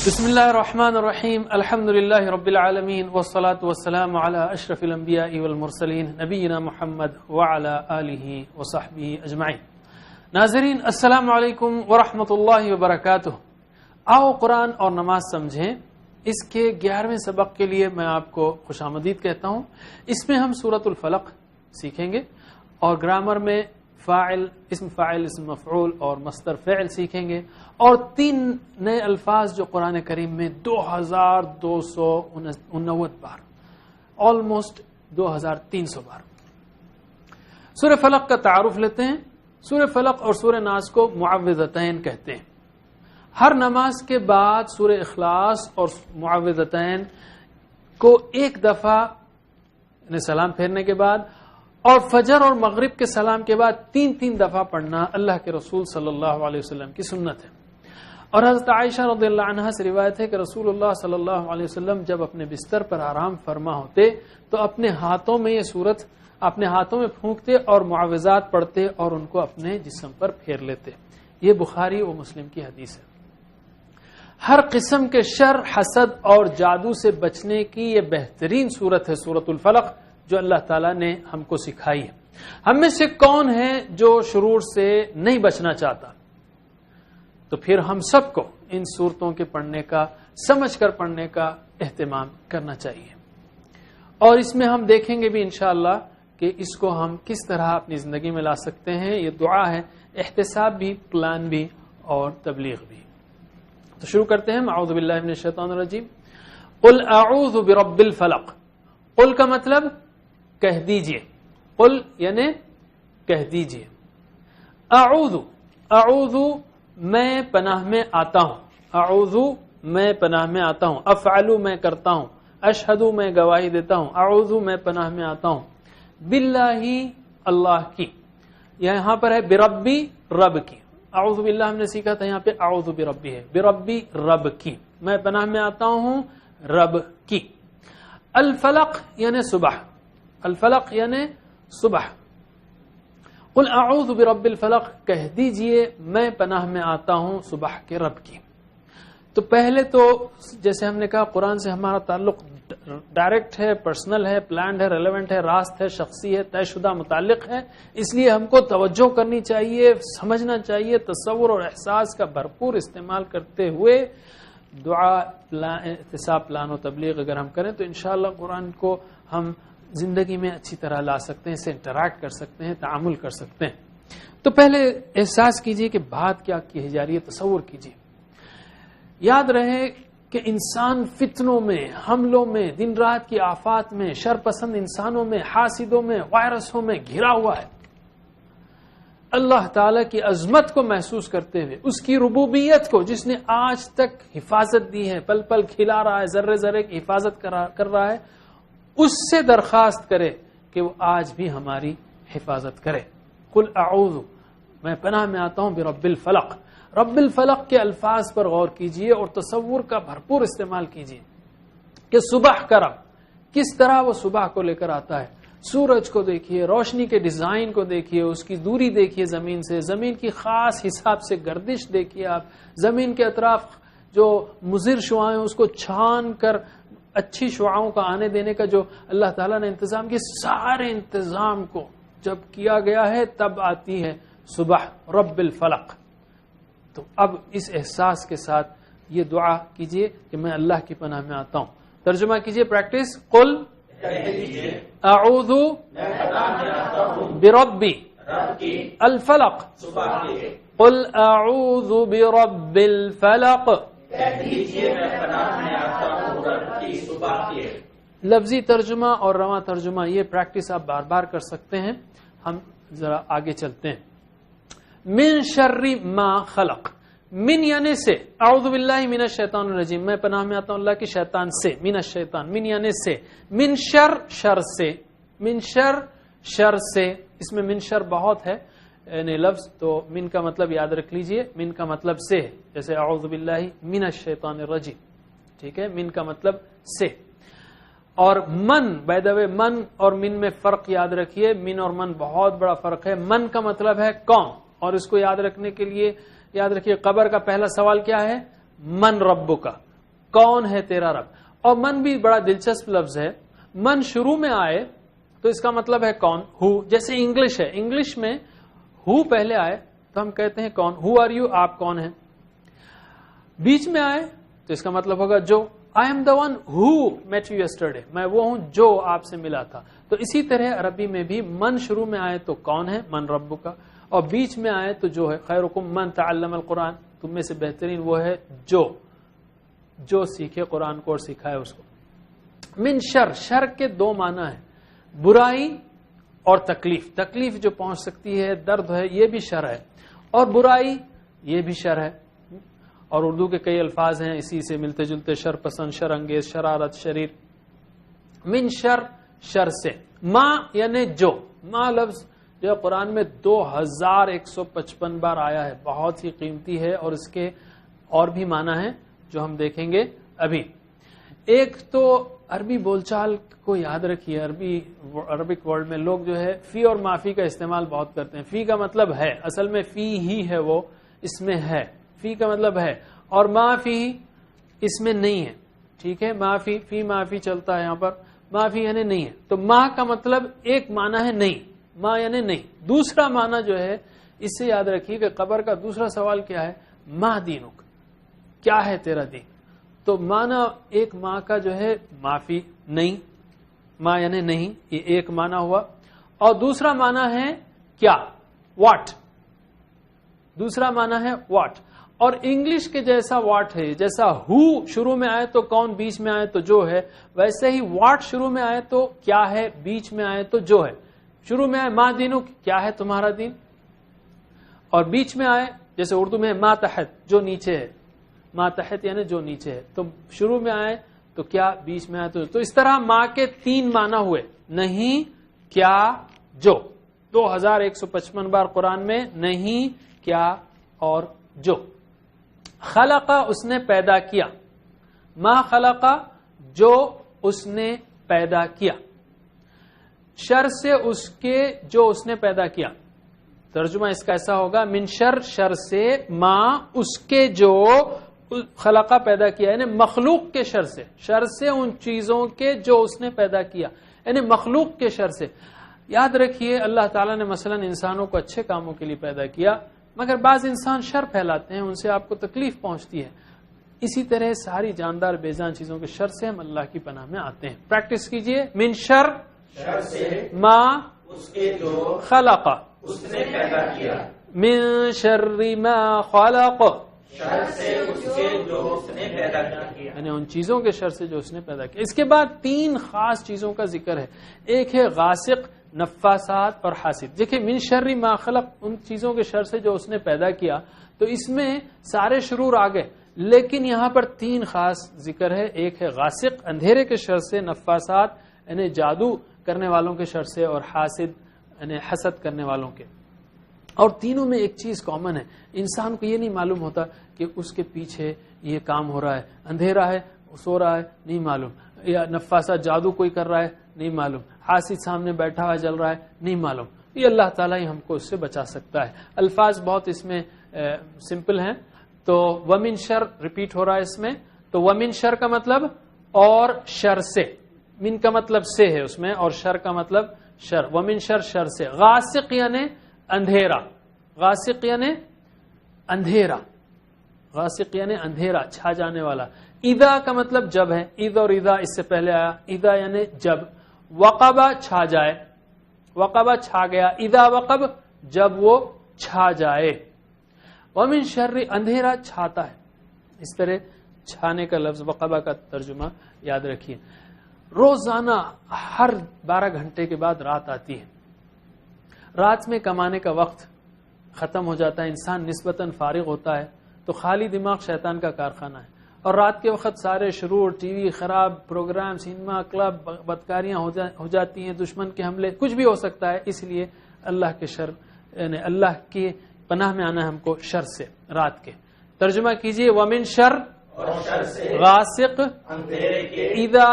بسم اللہ الرحمن الرحیم الحمد للہ رب العالمین والصلاة والسلام علی اشرف الانبیاء والمرسلین نبینا محمد وعلی آلہ وصحبہ اجمعین۔ ناظرین السلام علیکم ورحمۃ اللہ وبرکاتہ۔ آؤ قرآن اور نماز سمجھیں، اس کے 11ویں سبق کے لیے میں آپ کو خوش آمدید کہتا ہوں۔ اس میں ہم سورۃ الفلق سیکھیں گے اور گرامر میں فاعل، اسم فاعل، اسم مفعول اور مصدر فعل سیکھیں گے، اور 3 نئے الفاظ جو قرآن کریم میں 2249 بار، آلموسٹ 2300 بار۔ سورہ فلق کا تعارف لیتے ہیں۔ سورہ فلق اور سورہ ناس کو معوذتین کہتے ہیں۔ ہر نماز کے بعد سورہ اخلاص اور معوذتین کو ایک دفعہ یعنی سلام پھیرنے کے بعد، اور فجر اور مغرب کے سلام کے بعد 3 دفعہ پڑھنا اللہ کے رسول صلی اللہ علیہ وسلم کی سنت ہے۔ اور حضرت عائشہ رضی اللہ عنہا سے روایت ہے کہ رسول اللہ صلی اللہ علیہ وسلم جب اپنے بستر پر آرام فرما ہوتے تو اپنے ہاتھوں میں یہ سورت اپنے ہاتھوں میں پھونکتے اور معوذات پڑھتے اور ان کو اپنے جسم پر پھیر لیتے۔ یہ بخاری و مسلم کی حدیث ہے۔ ہر قسم کے شر، حسد اور جادو سے بچنے کی یہ بہترین سورت ہے سورۃ الفلق، جو اللہ تعالیٰ نے ہم کو سکھائی ہے۔ ہم میں سے کون ہے جو شرور سے نہیں بچنا چاہتا؟ تو پھر ہم سب کو ان صورتوں کے پڑھنے کا، سمجھ کر پڑھنے کا اہتمام کرنا چاہیے، اور اس میں ہم دیکھیں گے بھی انشاءاللہ کہ اس کو ہم کس طرح اپنی زندگی میں لا سکتے ہیں۔ یہ دعا ہے، احتساب بھی، پلان بھی اور تبلیغ بھی۔ تو شروع کرتے ہیں۔ اعوذ باللہ من الشیطان الرجیم۔ قل اعوذ برب الفلق۔ قل کا مطلب کہہ دیجئے، قل یعنی کہہ دیجئے۔ اعوذ میں پناہ میں آتا ہوں، اعوذ میں پناہ میں آتا ہوں، افعل میں کرتا ہوں، اشہد میں گواہی دیتا ہوں، اعوذ میں پناہ میں آتا ہوں، باللہ اللہ کی، یہاں پر ہے بربی رب کی، اعوذ باللہ ہم نے سیکھا تھا، یہاں پہ اعوذ بربی ہے، بربی رب کی، میں پناہ میں آتا ہوں رب کی۔ الفلق یعنی صبح، الفلق یعنی صبح۔ قل اعوذ برب الفلق، کہہ دیجئے میں پناہ میں آتا ہوں صبح کے رب کی۔ تو پہلے تو جیسے ہم نے کہا قرآن سے ہمارا تعلق ڈائریکٹ ہے، پرسنل ہے، پلانڈ ہے، ریلیونٹ ہے، راست ہے، شخصی ہے، طے شدہ متعلق ہے، اس لیے ہم کو توجہ کرنی چاہیے، سمجھنا چاہیے، تصور اور احساس کا بھرپور استعمال کرتے ہوئے دعا، احتساب، پلان و تبلیغ اگر ہم کریں تو انشاءاللہ قرآن کو ہم زندگی میں اچھی طرح لا سکتے ہیں، اسے انٹریکٹ کر سکتے ہیں، تعامل کر سکتے ہیں۔ تو پہلے احساس کیجئے کہ بات کیا کی جا رہی ہے، تصور کیجئے۔ یاد رہے کہ انسان فتنوں میں، حملوں میں، دن رات کی آفات میں، شر پسند انسانوں میں، حاسدوں میں، وائرسوں میں گھرا ہوا ہے۔ اللہ تعالی کی عظمت کو محسوس کرتے ہوئے، اس کی ربوبیت کو، جس نے آج تک حفاظت دی ہے، پل پل کھلا رہا ہے، ذرے ذرے کی حفاظت کر رہا ہے، اس سے درخواست کرے کہ وہ آج بھی ہماری حفاظت کرے۔ قل اعوذ، میں پناہ میں آتا ہوں برب الفلق۔ رب الفلق کے الفاظ پر غور کیجئے اور تصور کا بھرپور استعمال کیجئے کہ صبح کا رب کس طرح وہ صبح کو لے کر آتا ہے۔ سورج کو دیکھیے، روشنی کے ڈیزائن کو دیکھیے، اس کی دوری دیکھیے زمین سے، زمین کی خاص حساب سے گردش دیکھیے آپ، زمین کے اطراف جو مضر شعاعیں اس کو چھان کر اچھی شعاعوں کا آنے دینے کا جو اللہ تعالیٰ نے انتظام کیا، سارے انتظام کو جب کیا گیا ہے تب آتی ہے صبح، رب الفلق۔ تو اب اس احساس کے ساتھ یہ دعا کیجئے کہ میں اللہ کی پناہ میں آتا ہوں۔ ترجمہ کیجئے، پریکٹس۔ قل اعوذ بربی الفلق، قل اعوذ برب الفلق۔ لفظی ترجمہ اور رواں ترجمہ، یہ پریکٹس آپ بار بار کر سکتے ہیں۔ ہم ذرا آگے چلتے ہیں۔ من شر ما خلق، من یعنی سے، اعوذ باللہ من الشیطان الرجیم، میں پناہ میں آتا ہوں اللہ کی شیطان سے، من الشیطان، من یعنی سے، من شر، شر سے، من شر، شر سے، اس میں من شر بہت ہے یعنی لفظ، تو من کا مطلب یاد رکھ لیجئے، من کا مطلب سے، جیسے اعوذ باللہ من الشیطان الرجیم، ٹھیک ہے، من کا مطلب سے۔ اور من، بائی دا وے من اور من میں فرق یاد رکھیے، من اور من بہت بڑا فرق ہے۔ من کا مطلب ہے کون، اور اس کو یاد رکھنے کے لیے یاد رکھیے قبر کا پہلا سوال کیا ہے، من ربک کا، کون ہے تیرا رب. اور من بھی بڑا دلچسپ لفظ ہے. من شروع میں آئے تو اس کا مطلب ہے کون, ہو. جیسے انگلش ہے, انگلش میں ہو پہلے آئے تو ہم کہتے ہیں کون, ہو آر یو, آپ کون ہیں. بیچ میں آئے تو اس کا مطلب ہوگا جو. I am the one who met you yesterday, میں وہ ہوں جو آپ سے ملا تھا. تو اسی طرح عربی میں بھی من شروع میں آئے تو کون ہے, من رب کا, اور بیچ میں آئے تو جو ہے. خیرکم من تعلم القرآن, تم میں سے بہترین وہ ہے جو سیکھے قرآن کو اور سکھائے اس کو. من شر, شر کے دو معنی ہیں, برائی اور تکلیف. تکلیف جو پہنچ سکتی ہے, درد ہے, یہ بھی شر ہے, اور برائی یہ بھی شر ہے. اور اردو کے کئی الفاظ ہیں اسی سے ملتے جلتے, شر پسند, شر انگیز, شرارت, شریر. من شر, شر سے. ما یعنی جو. ما لفظ جو قرآن میں 2155 بار آیا ہے, بہت ہی قیمتی ہے, اور اس کے اور بھی معنی ہیں جو ہم دیکھیں گے ابھی. ایک تو عربی بول چال کو یاد رکھیے, عربک ورلڈ میں لوگ جو ہے فی اور مافی کا استعمال بہت کرتے ہیں. فی کا مطلب ہے, اصل میں فی ہی ہے, وہ اس میں ہے. فی کا مطلب ہے, اور معافی اس میں نہیں ہے. ٹھیک ہے, معافی, فی معافی چلتا ہے یہاں پر, معافی یعنی نہیں ہے. تو ما کا مطلب ایک معنی ہے نہیں, ما یعنی نہیں. دوسرا معنی جو ہے اس سے یاد رکھیے کہ قبر کا دوسرا سوال کیا ہے, ما دینک, کیا ہے تیرا دین. تو معنی ایک ماں کا جو ہے معافی, نہیں, ماں یعنی نہیں, یہ ایک معنی ہوا. اور دوسرا معنی ہے کیا, واٹ. دوسرا معنی ہے واٹ. اور انگلش کے جیسا واٹ ہے, جیسا ہو شروع میں آئے تو کون, بیچ میں آئے تو جو ہے, ویسے ہی واٹ شروع میں آئے تو کیا ہے, بیچ میں آئے تو جو ہے. شروع میں آئے ما دینو, کیا ہے تمہارا دین, اور بیچ میں آئے جیسے اردو میں ما تحت, جو نیچے ہے. ما تحت یعنی جو نیچے ہے. تو شروع میں آئے تو کیا, بیچ میں آئے تو اس طرح ما کے 3 معنی ہوئے, نہیں, کیا, جو. 2155 بار قرآن میں نہیں, کیا اور جو. خلقہ, اس نے پیدا کیا. ما خلقہ, جو اس نے پیدا کیا. شر سے اس کے جو اس نے پیدا کیا. ترجمہ اس کا ایسا ہوگا, من شر, شر سے, ما اس کے جو خلقہ پیدا کیا, یعنی مخلوق کے شر سے. شر سے ان چیزوں کے جو اس نے پیدا کیا, یعنی مخلوق کے شر سے. یاد رکھیے اللہ تعالیٰ نے مثلا انسانوں کو اچھے کاموں کے لیے پیدا کیا, مگر بعض انسان شر پھیلاتے ہیں, ان سے آپ کو تکلیف پہنچتی ہے. اسی طرح ساری جاندار بیجان چیزوں کے شر سے ہم اللہ کی پناہ میں آتے ہیں. پریکٹس کیجئے. من شر, شر سے, ما اس کے جو خلق, اس نے پیدا کیا. من شر ما خلق, شر سے اس کے جو اس نے پیدا کیا, یعنی ان چیزوں کے شر سے جو اس نے پیدا کیا. اس کے بعد 3 خاص چیزوں کا ذکر ہے. ایک ہے غاسق, نفاسات اور حاسد. دیکھیں من شر ما خلق, ان چیزوں کے شر سے جو اس نے پیدا کیا, تو اس میں سارے شرور آ گئے, لیکن یہاں پر 3 خاص ذکر ہے. ایک ہے غاسق, اندھیرے کے شر سے, نفاسات یعنی جادو کرنے والوں کے شر سے, اور حاسد یعنی حسد کرنے والوں کے. اور تینوں میں ایک چیز کامن ہے, انسان کو یہ نہیں معلوم ہوتا کہ اس کے پیچھے یہ کام ہو رہا ہے. اندھیرا ہے, سو رہا ہے, نہیں معلوم, یا نفاسہ جادو کوئی کر رہا ہے, نہیں معلوم, حاسد سامنے بیٹھا ہوا جل رہا ہے, نہیں معلوم. یہ اللہ تعالیٰ ہی ہم کو اس سے بچا سکتا ہے. الفاظ بہت اس میں سمپل ہیں. تو ومن شر ریپیٹ ہو رہا ہے اس میں. تو ومن شر کا مطلب اور شر سے, من کا مطلب سے ہے اس میں, اور شر کا مطلب شر. ومن شر, شر سے. غاسق یعنی اندھیرا, غاسق یعنی اندھیرا, غاسق یعنی اندھیرا, چھا جانے والا. اذا کا مطلب جب ہے, اذا اور اذا اس سے پہلے آیا. اذا یعنی جب. وقبہ, چھا جائے, وقبہ چھا گیا. اذا وقب, جب وہ چھا جائے. ومن شر, اندھیرا چھاتا ہے. اس طرح چھانے کا لفظ وقبہ کا ترجمہ یاد رکھیے. روزانہ ہر 12 گھنٹے کے بعد رات آتی ہے. رات میں کمانے کا وقت ختم ہو جاتا ہے, انسان نسبتاً فارغ ہوتا ہے, تو خالی دماغ شیطان کا کارخانہ ہے. اور رات کے وقت سارے شرور, ٹی وی خراب, پروگرام, سینما, کلب, بدکاریاں ہو جاتی ہیں, دشمن کے حملے, کچھ بھی ہو سکتا ہے. اس لیے اللہ کے شر یعنی اللہ کی پناہ میں آنا ہے ہم کو شر سے, رات کے. ترجمہ کیجئے. ومن شر, اور شر سے, غاسق, اندھیرے کے, اذا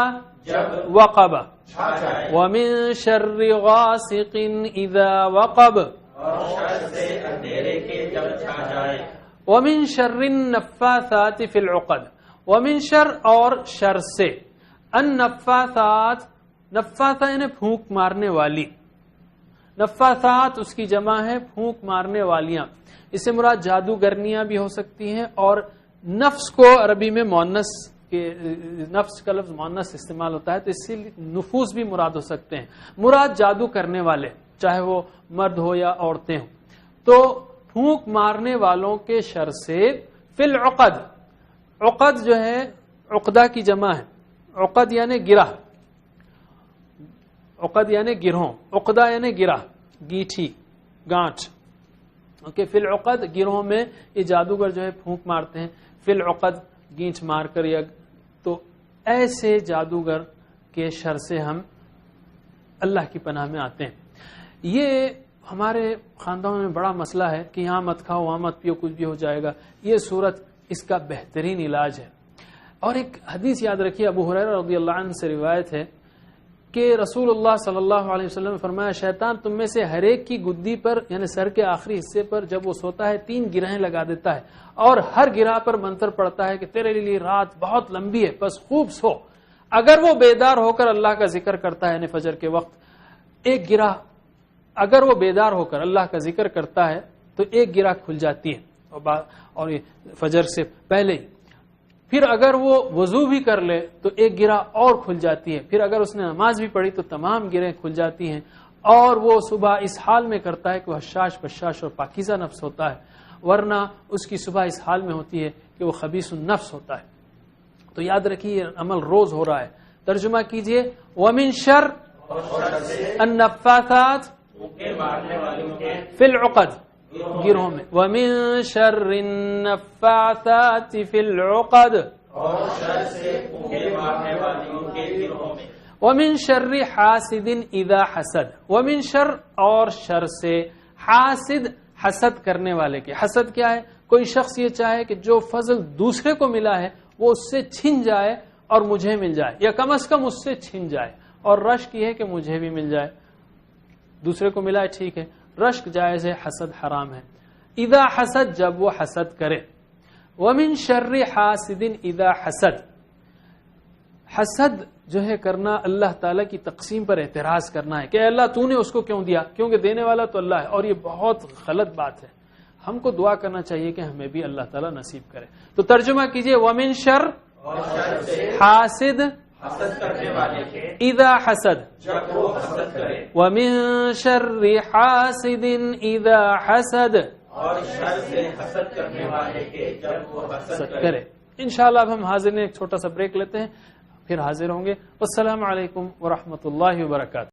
جب وقب, چھا جائے. ومن شر غاسق اذا وقب, اور شر سے, اندھیرے کے جب چھا جائے. ومن شر النفاثات فی العقد, ومن شر اور شر سے، النفاثات، نفاثہ یعنی پھونک مارنے والی، نفاثات اس کی جمع ہے پھونک مارنے والیاں، اس سے مراد جادوگرنیاں بھی ہو سکتی ہیں، اور نفس کو عربی میں مؤنث کے نفس کا لفظ مؤنث استعمال ہوتا ہے تو اس سے نفوس بھی مراد ہو سکتے ہیں، مراد جادو کرنے والے چاہے وہ مرد ہو یا عورتیں ہوں۔ تو پھونک مارنے والوں کے شر سے، فی العقد، عقد جو ہے عقدہ کی جمع ہے، عقد یعنی گرہ، عقد یعنی گرہوں، عقدہ یعنی گرہ، گیٹھی، گانٹھ، اوکے، فی العقد گروہوں میں یہ جادوگر جو ہے پھونک مارتے ہیں، فی العقد گینٹ مار کر، یا تو ایسے جادوگر کے شر سے ہم اللہ کی پناہ میں آتے ہیں۔ یہ ہمارے خاندانوں میں بڑا مسئلہ ہے کہ یہاں مت کھاؤ وہاں مت پیو کچھ بھی ہو جائے گا، یہ صورت اس کا بہترین علاج ہے۔ اور ایک حدیث یاد رکھیے، ابو ہریرہ رضی اللہ عنہ سے روایت ہے کہ رسول اللہ صلی اللہ علیہ وسلم نے فرمایا، شیطان تم میں سے ہر ایک کی گدی پر یعنی سر کے آخری حصے پر جب وہ سوتا ہے 3 گرہیں لگا دیتا ہے، اور ہر گرہ پر منتر پڑتا ہے کہ تیرے لیے رات بہت لمبی ہے بس خوب سو۔ اگر وہ بیدار ہو کر اللہ کا ذکر کرتا ہے یعنی فجر کے وقت، ایک گرہ اگر وہ بیدار ہو کر اللہ کا ذکر کرتا ہے تو ایک گرہ کھل جاتی ہے، اور فجر سے پہلے ہی۔ پھر اگر وہ وضو بھی کر لے تو ایک گرہ اور کھل جاتی ہے، پھر اگر اس نے نماز بھی پڑھی تو تمام گرہیں کھل جاتی ہیں، اور وہ صبح اس حال میں کرتا ہے کہ وہ حشاش بشاش اور پاکیزہ نفس ہوتا ہے، ورنہ اس کی صبح اس حال میں ہوتی ہے کہ وہ خبیث النفس ہوتا ہے۔ تو یاد رکھیے یہ عمل روز ہو رہا ہے۔ ترجمہ کیجئے، ومن شر النفاثات فی العقد، گروہوں میں، ومن شر النفاثات فی العقد، ومن شر حاسد اذا حسد، ومن شر اور شر سے، حاسد حسد کرنے والے کے۔ حسد کیا ہے؟ کوئی شخص یہ چاہے کہ جو فضل دوسرے کو ملا ہے وہ اس سے چھن جائے اور مجھے مل جائے، یا کم از کم اس سے چھن جائے، اور رشک یہ ہے کہ مجھے بھی مل جائے، دوسرے کو ملا ہے ٹھیک ہے، رشک جائز ہے، حسد حرام ہے۔ اذا حسد، جب وہ حسد کرے۔ ومن شر حاسد اذا حسد، حسد جو ہے کرنا اللہ تعالیٰ کی تقسیم پر اعتراض کرنا ہے کہ اے اللہ تو نے اس کو کیوں دیا، کیونکہ دینے والا تو اللہ ہے، اور یہ بہت غلط بات ہے۔ ہم کو دعا کرنا چاہیے کہ ہمیں بھی اللہ تعالیٰ نصیب کرے۔ تو ترجمہ کیجئے، ومن شر حاسد اذا حسد، ومن شر حاسد اذا حسد، اور شر سے حسد کرنے والے کے جب وہ حسد کرے۔ انشاءاللہ اب ہم حاضر نے ایک چھوٹا سا بریک لیتے ہیں، پھر حاضر ہوں گے۔ والسلام علیکم ورحمۃ اللہ وبرکاتہ۔